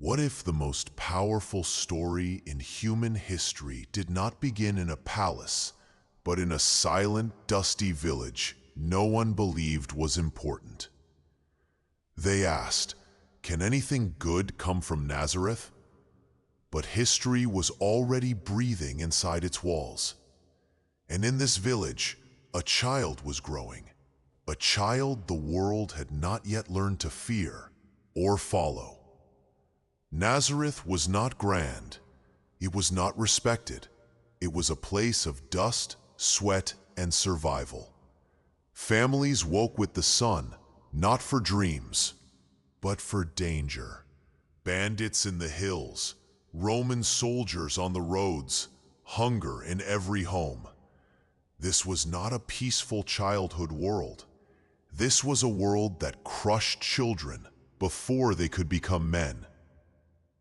What if the most powerful story in human history did not begin in a palace, but in a silent, dusty village no one believed was important? They asked, "Can anything good come from Nazareth?" But history was already breathing inside its walls. And in this village, a child was growing, a child the world had not yet learned to fear or follow. Nazareth was not grand, it was not respected, it was a place of dust, sweat, and survival. Families woke with the sun, not for dreams, but for danger. Bandits in the hills, Roman soldiers on the roads, hunger in every home. This was not a peaceful childhood world. This was a world that crushed children before they could become men.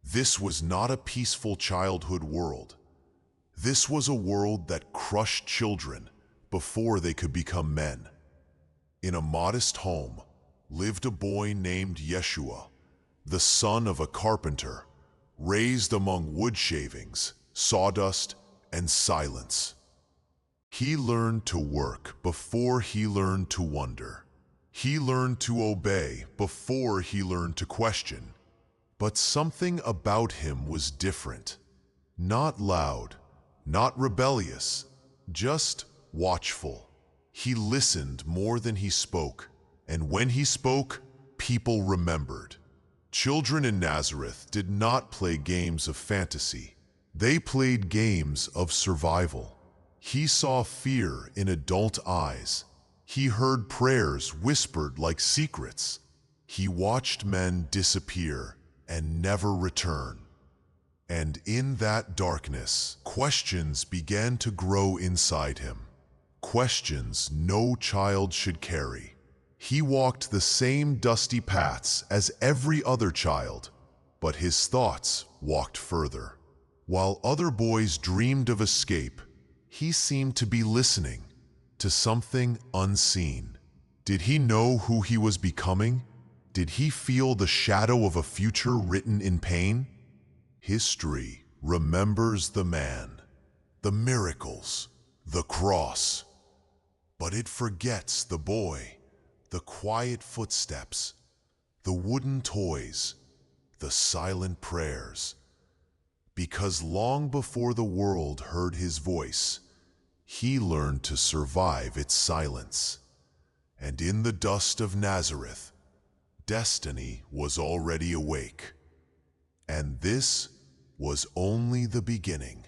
This was not a peaceful childhood world. This was a world that crushed children before they could become men. In a modest home lived a boy named Yeshua, the son of a carpenter, raised among wood shavings, sawdust, and silence. He learned to work before he learned to wonder. He learned to obey before he learned to question. But something about him was different. Not loud, not rebellious, just watchful. He listened more than he spoke, and when he spoke, people remembered. Children in Nazareth did not play games of fantasy. They played games of survival. He saw fear in adult eyes. He heard prayers whispered like secrets. He watched men disappear and never return. And in that darkness, questions began to grow inside him. Questions no child should carry. He walked the same dusty paths as every other child, but his thoughts walked further. While other boys dreamed of escape, he seemed to be listening to something unseen. Did he know who he was becoming? Did he feel the shadow of a future written in pain? History remembers the man, the miracles, the cross, but it forgets the boy, the quiet footsteps, the wooden toys, the silent prayers. Because long before the world heard his voice, he learned to survive its silence. And in the dust of Nazareth, destiny was already awake. And this was only the beginning.